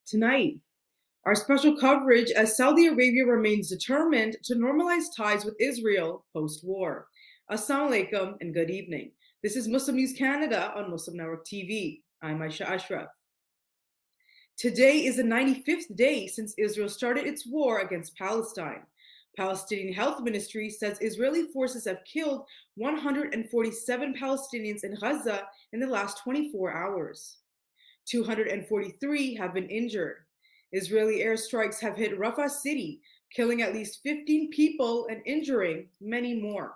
Tonight, our special coverage as Saudi Arabia remains determined to normalize ties with Israel post-war. Assalamu alaikum and good evening. This is Muslim News Canada on Muslim Network TV. I'm Aisha Ashraf. Today is the 95th day since Israel started its war against Palestine. Palestinian Health Ministry says Israeli forces have killed 147 Palestinians in Gaza in the last 24 hours. 243 have been injured. Israeli airstrikes have hit Rafah city, killing at least 15 people and injuring many more.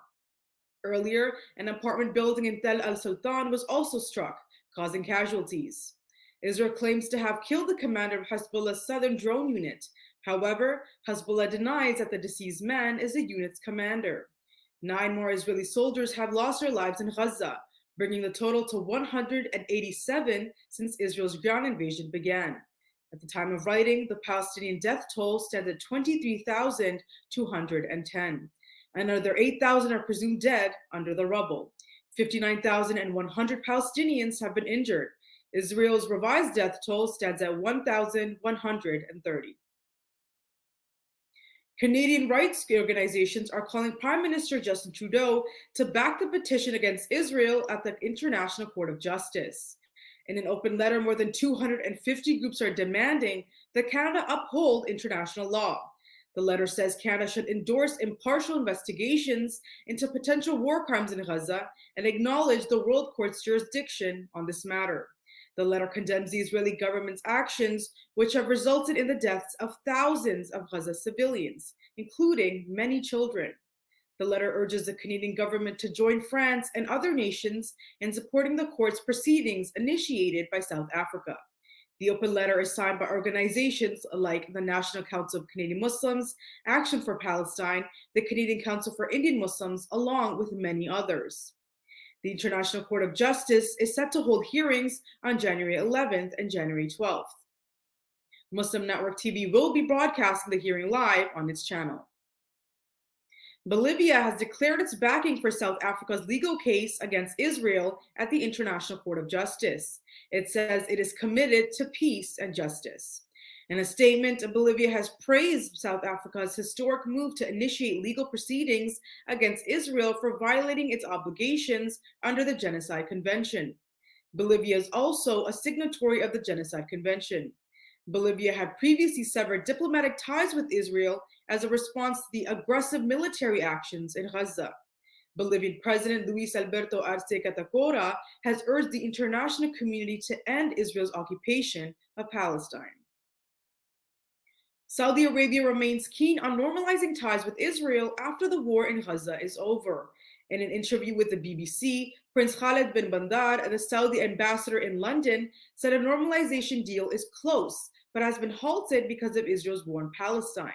Earlier, an apartment building in Tel al-Sultan was also struck, causing casualties. Israel claims to have killed the commander of Hezbollah's southern drone unit. However, Hezbollah denies that the deceased man is the unit's commander. 9 more Israeli soldiers have lost their lives in Gaza, bringing the total to 187 since Israel's ground invasion began. At the time of writing, the Palestinian death toll stands at 23,210. Another 8,000 are presumed dead under the rubble. 59,100 Palestinians have been injured. Israel's revised death toll stands at 1,130. Canadian rights organizations are calling Prime Minister Justin Trudeau to back the petition against Israel at the International Court of Justice. In an open letter, more than 250 groups are demanding that Canada uphold international law. The letter says Canada should endorse impartial investigations into potential war crimes in Gaza and acknowledge the World Court's jurisdiction on this matter. The letter condemns the Israeli government's actions, which have resulted in the deaths of thousands of Gaza civilians, including many children. The letter urges the Canadian government to join France and other nations in supporting the court's proceedings initiated by South Africa. The open letter is signed by organizations like the National Council of Canadian Muslims, Action for Palestine, the Canadian Council for Indian Muslims, along with many others. The International Court of Justice is set to hold hearings on January 11th and January 12th. Muslim Network TV will be broadcasting the hearing live on its channel. Bolivia has declared its backing for South Africa's legal case against Israel at the International Court of Justice. It says it is committed to peace and justice. In a statement, Bolivia has praised South Africa's historic move to initiate legal proceedings against Israel for violating its obligations under the Genocide Convention. Bolivia is also a signatory of the Genocide Convention. Bolivia had previously severed diplomatic ties with Israel as a response to the aggressive military actions in Gaza. Bolivian President Luis Alberto Arce Catacora has urged the international community to end Israel's occupation of Palestine. Saudi Arabia remains keen on normalizing ties with Israel after the war in Gaza is over. In an interview with the BBC, Prince Khaled bin Bandar, the Saudi ambassador in London, said a normalization deal is close, but has been halted because of Israel's war in Palestine.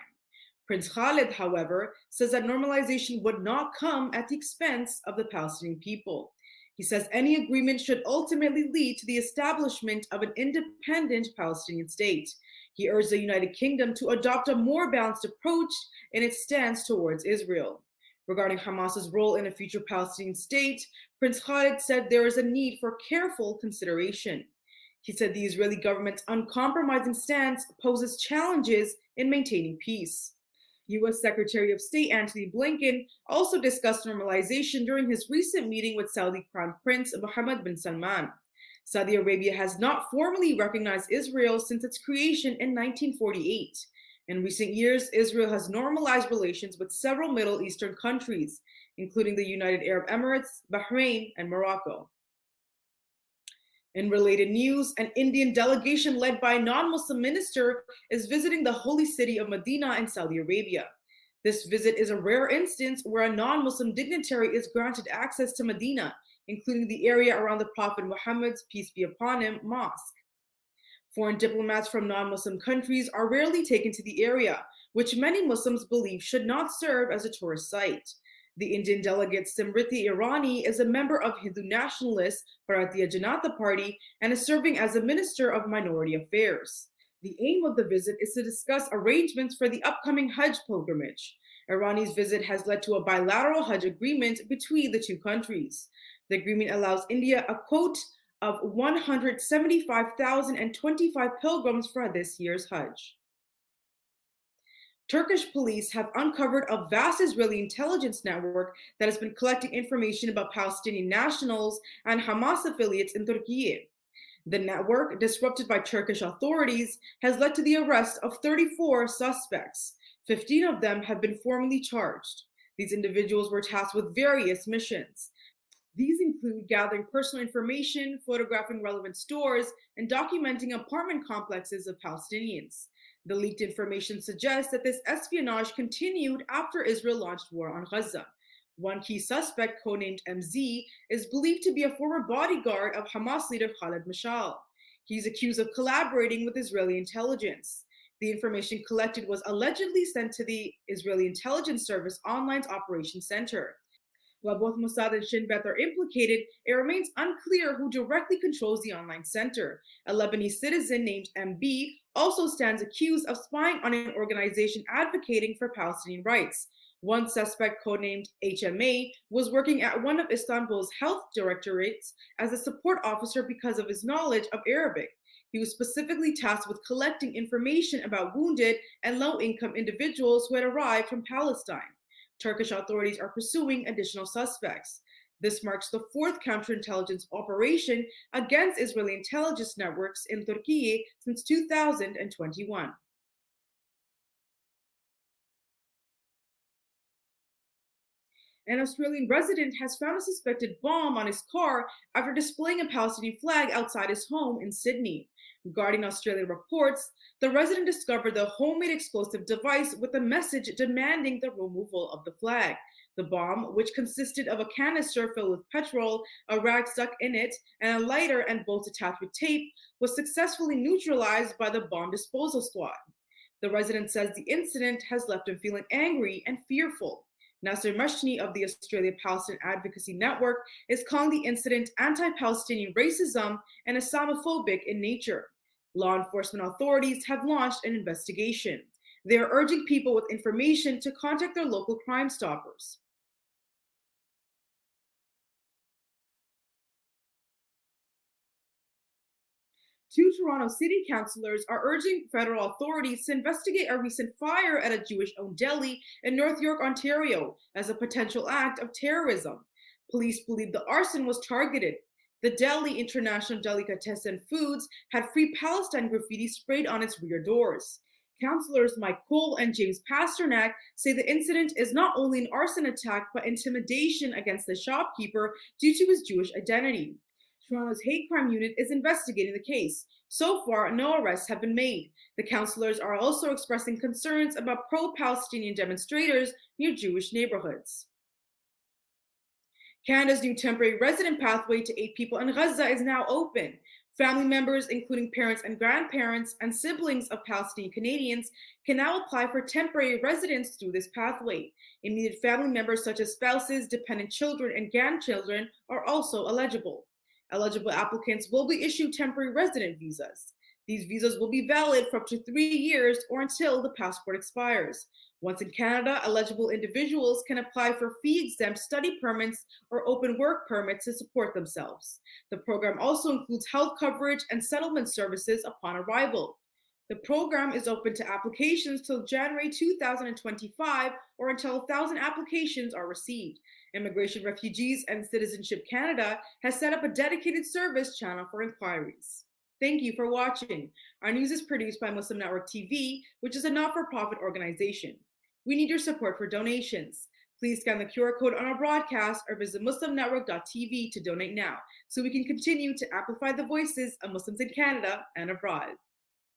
Prince Khaled, however, says that normalization would not come at the expense of the Palestinian people. He says any agreement should ultimately lead to the establishment of an independent Palestinian state. He urged the United Kingdom to adopt a more balanced approach in its stance towards Israel. Regarding Hamas's role in a future Palestinian state, Prince Khaled said there is a need for careful consideration. He said the Israeli government's uncompromising stance poses challenges in maintaining peace. U.S. Secretary of State Antony Blinken also discussed normalization during his recent meeting with Saudi Crown Prince Mohammed bin Salman. Saudi Arabia has not formally recognized Israel since its creation in 1948. In recent years, Israel has normalized relations with several Middle Eastern countries, including the United Arab Emirates, Bahrain, and Morocco. In related news, an Indian delegation led by a non-Muslim minister is visiting the holy city of Medina in Saudi Arabia. This visit is a rare instance where a non-Muslim dignitary is granted access to Medina, including the area around the Prophet Muhammad's, peace be upon him, mosque. Foreign diplomats from non-Muslim countries are rarely taken to the area, which many Muslims believe should not serve as a tourist site. The Indian delegate Simriti Irani is a member of Hindu nationalist Bharatiya Janata Party and is serving as a Minister of Minority Affairs. The aim of the visit is to discuss arrangements for the upcoming Hajj pilgrimage. Irani's visit has led to a bilateral Hajj agreement between the two countries. The agreement allows India a quote, of 175,025 pilgrims for this year's Hajj. Turkish police have uncovered a vast Israeli intelligence network that has been collecting information about Palestinian nationals and Hamas affiliates in Turkey. The network, disrupted by Turkish authorities, has led to the arrest of 34 suspects. 15 of them have been formally charged. These individuals were tasked with various missions. These include gathering personal information, photographing relevant stores, and documenting apartment complexes of Palestinians. The leaked information suggests that this espionage continued after Israel launched war on Gaza. One key suspect, codenamed MZ, is believed to be a former bodyguard of Hamas leader Khaled Mashal. He's accused of collaborating with Israeli intelligence. The information collected was allegedly sent to the Israeli Intelligence Service Online's Operations Center. While both Mossad and Shin Bet are implicated, it remains unclear who directly controls the online center. A Lebanese citizen named MB also stands accused of spying on an organization advocating for Palestinian rights. One suspect, codenamed HMA, was working at one of Istanbul's health directorates as a support officer because of his knowledge of Arabic. He was specifically tasked with collecting information about wounded and low-income individuals who had arrived from Palestine. Turkish authorities are pursuing additional suspects. This marks the fourth counterintelligence operation against Israeli intelligence networks in Turkey since 2021. An Australian resident has found a suspected bomb on his car after displaying a Palestinian flag outside his home in Sydney. Guardian Australia reports the resident discovered the homemade explosive device with a message demanding the removal of the flag. The bomb, which consisted of a canister filled with petrol, a rag stuck in it, and a lighter and bolts attached with tape, was successfully neutralized by the bomb disposal squad. The resident says the incident has left him feeling angry and fearful. Nasser Mashni of the Australia Palestine Advocacy Network is calling the incident anti-Palestinian racism and Islamophobic in nature. Law enforcement authorities have launched an investigation. They are urging people with information to contact their local Crime Stoppers. Two Toronto city councilors are urging federal authorities to investigate a recent fire at a Jewish-owned deli in North York, Ontario, as a potential act of terrorism. Police believe the arson was targeted. The Deli, International Delicatessen Foods, had Free Palestine graffiti sprayed on its rear doors. Councilors Mike Cole and James Pasternak say the incident is not only an arson attack but intimidation against the shopkeeper due to his Jewish identity. Toronto's hate crime unit is investigating the case. So far, no arrests have been made. The councillors are also expressing concerns about pro-Palestinian demonstrators near Jewish neighborhoods. Canada's new temporary resident pathway to aid people in Gaza is now open. Family members, including parents and grandparents and siblings of Palestinian Canadians, can now apply for temporary residence through this pathway. Immediate family members such as spouses, dependent children, and grandchildren are also eligible. Eligible applicants will be issued temporary resident visas. These visas will be valid for up to 3 years or until the passport expires. Once in Canada, eligible individuals can apply for fee-exempt study permits or open work permits to support themselves. The program also includes health coverage and settlement services upon arrival. The program is open to applications till January 2025 or until 1,000 applications are received. Immigration, Refugees, and Citizenship Canada has set up a dedicated service channel for inquiries. Thank you for watching. Our news is produced by Muslim Network TV, which is a not-for-profit organization. We need your support for donations. Please scan the QR code on our broadcast or visit muslimnetwork.tv to donate now so we can continue to amplify the voices of Muslims in Canada and abroad.